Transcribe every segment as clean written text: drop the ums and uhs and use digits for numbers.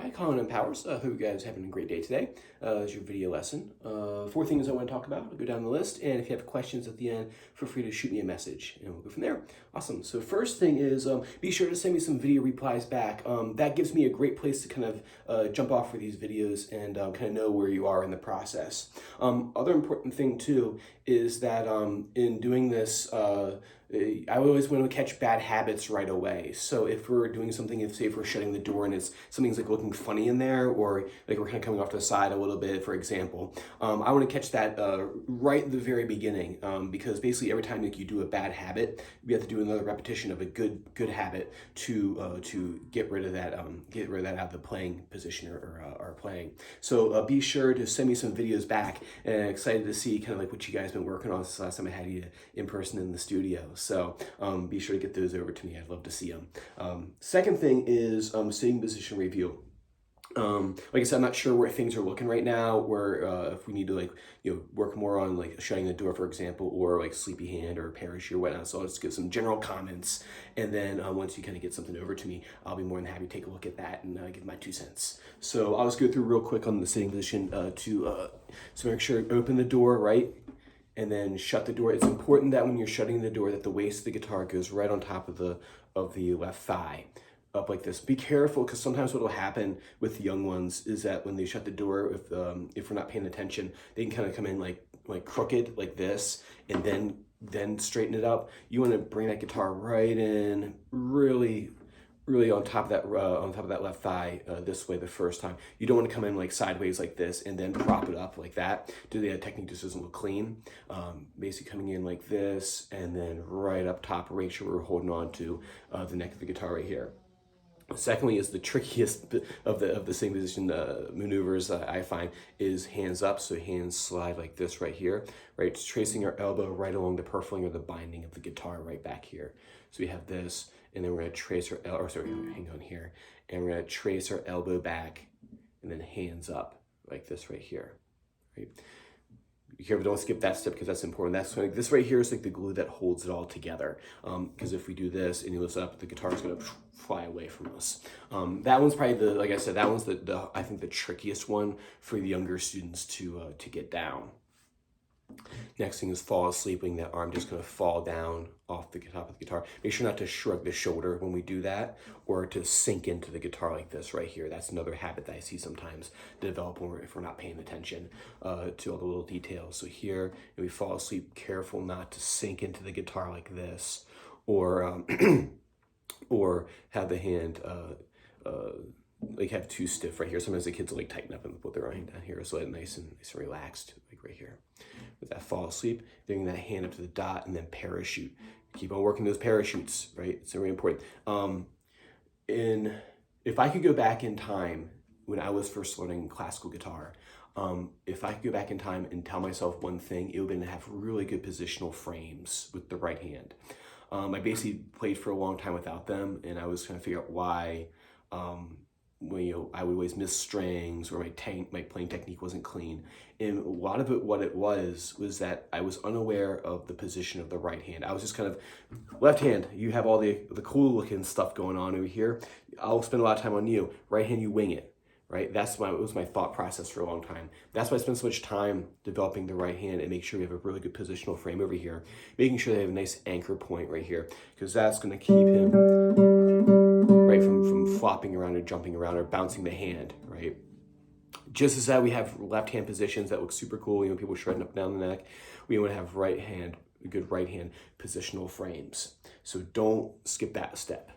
Hi, Colin and Powers. Hope you guys are having a great day today. Is your video lesson. Four things I want to talk about. I'll go down the list, and if you have questions at the end, feel free to shoot me a message, and we'll go from there. Awesome. So first thing is, be sure to send me some video replies back. That gives me a great place to kind of jump off for these videos and kind of know where you are in the process. Other important thing too is that in doing this, I always want to catch bad habits right away. So if we're doing something, if we're shutting the door and something's like looking funny in there, or like we're kind of coming off to the side a little bit, for example, I want to catch that right at the very beginning, because basically every time like you do a bad habit, we have to do another repetition of a good habit to get rid of that out of the playing position or playing. So be sure to send me some videos back, and excited to see kind of like what you guys been working on since the last time I had you in person in the studio. So be sure to get those over to me. I'd love to see them. Second thing is sitting position review. Like I said, I'm not sure where things are looking right now, where if we need to work more on like shutting the door, for example, or like sleepy hand or parachute or whatnot. So I'll just give some general comments, and then once you kind of get something over to me, I'll be more than happy to take a look at that and give my 2 cents. So I'll just go through real quick on the sitting position so make sure open the door, right? And then shut the door. It's important that when you're shutting the door that the waist of the guitar goes right on top of the left thigh, up like this. Be careful, because sometimes what will happen with the young ones is that when they shut the door, if we're not paying attention, they can kind of come in like crooked like this, and then straighten it up. You want to bring that guitar right in, really on top of that left thigh this way the first time. You don't want to come in like sideways like this and then prop it up like that. The technique just doesn't look clean. Basically coming in like this and then right up top, make sure we're holding on to the neck of the guitar right here. Secondly, is the trickiest of the same position maneuvers I find is hands up. So hands slide like this right here, right? Just tracing our elbow right along the purfling or the binding of the guitar right back here. So we have this, and then we're gonna trace our hang on here, and we're gonna trace our elbow back, and then hands up like this right here, right? Be careful, don't skip that step because that's important. That's like this right here is like the glue that holds it all together. Because if we do this and you lift up, the guitar is gonna fly away from us. That one's probably like I said, that one's I think the trickiest one for the younger students to get down. Next thing is fall asleep, letting that arm just gonna fall down off the top of the guitar. Make sure not to shrug the shoulder when we do that, or to sink into the guitar like this right here. That's another habit that I see sometimes develop if we're not paying attention to all the little details. So here, if we fall asleep, careful not to sink into the guitar like this, or or have the hand like have too stiff right here. Sometimes the kids will like tighten up and put their hand down here, so that nice and relaxed, like right here. With that fall asleep, bringing that hand up to the dot, and then parachute. Keep on working those parachutes, right? It's very important. If I could go back in time when I was first learning classical guitar, if I could go back in time and tell myself one thing, it would have been to have really good positional frames with the right hand. I basically played for a long time without them, and I was trying to figure out why. I would always miss strings, or my playing technique wasn't clean. And a lot of it, what it was that I was unaware of the position of the right hand. I was just kind of, left hand, you have all the cool looking stuff going on over here. I'll spend a lot of time on you. Right hand, you wing it, right? It was my thought process for a long time. That's why I spent so much time developing the right hand and make sure we have a really good positional frame over here, making sure they have a nice anchor point right here, because that's going to keep him right from flopping around or jumping around or bouncing the hand, right? Just as that we have left hand positions that look super cool, people shredding up and down the neck, we want to have good right hand positional frames. So don't skip that step.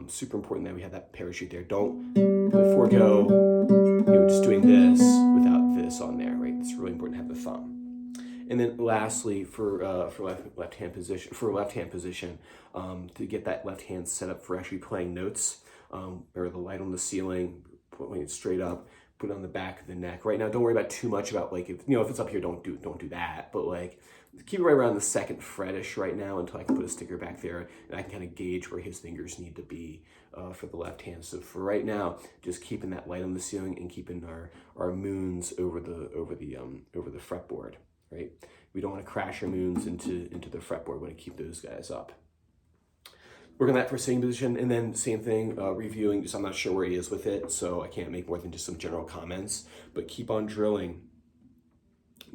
Super important that we have that parachute there. Don't forego just doing this without this on there, right? It's really important to have the thumb. And then lastly, for left hand position, to get that left hand set up for actually playing notes, or the light on the ceiling, putting it straight up, put it on the back of the neck. Right now, don't worry about too much about like if it's up here, don't do that. But like keep it right around the second fretish right now until I can put a sticker back there, and I can kind of gauge where his fingers need to be for the left hand. So for right now, just keeping that light on the ceiling and keeping our moons over the fretboard. Right? We don't want to crash our moons into the fretboard. We want to keep those guys up. work on that for sitting position, and then same thing, reviewing, just I'm not sure where he is with it, so I can't make more than just some general comments, but keep on drilling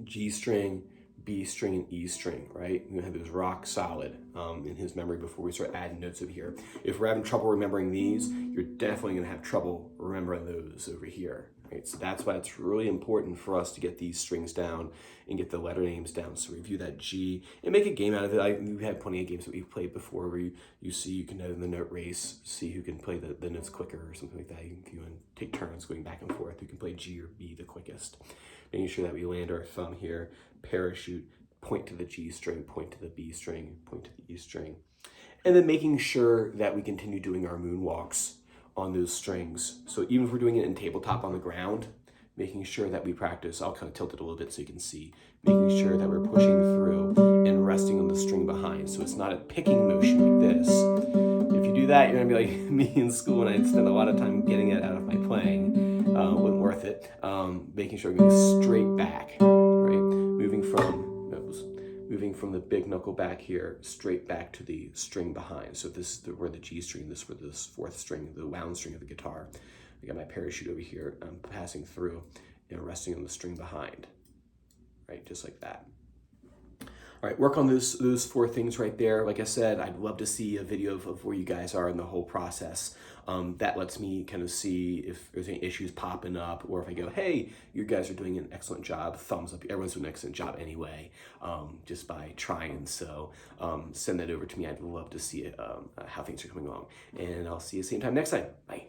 G string, B string, and E string, right? We have those rock solid in his memory before we start adding notes over here. If we're having trouble remembering these, you're definitely gonna have trouble remembering those over here, right? So that's why it's really important for us to get these strings down and get the letter names down. So review that G and make a game out of it. We've had plenty of games that we've played before where you see, you can have in the note race, see who can play the notes quicker or something like that. You can take turns going back and forth. Who can play G or B the quickest. Making sure that we land our thumb here, parachute, point to the G string, point to the B string, point to the E string. And then making sure that we continue doing our moonwalks on those strings. So even if we're doing it in tabletop on the ground, making sure that we practice, I'll kind of tilt it a little bit so you can see, making sure that we're pushing through and resting on the string behind. So it's not a picking motion like this. If you do that, you're gonna be like me in school, and I'd spend a lot of time getting it out of my playing. Wasn't worth it. Making sure we're going straight back, right? Moving from the big knuckle back here, straight back to the string behind. So this is where the G string, this is where this fourth string, the wound string of the guitar. I got my parachute over here. I'm passing through and resting on the string behind, right? Just like that. All right, work on those 4 things right there. Like I said, I'd love to see a video of where you guys are in the whole process. That lets me kind of see if there's any issues popping up, or if I go, hey, you guys are doing an excellent job, thumbs up. Everyone's doing an excellent job anyway, just by trying. So send that over to me. I'd love to see it, how things are coming along. And I'll see you same time next time. Bye.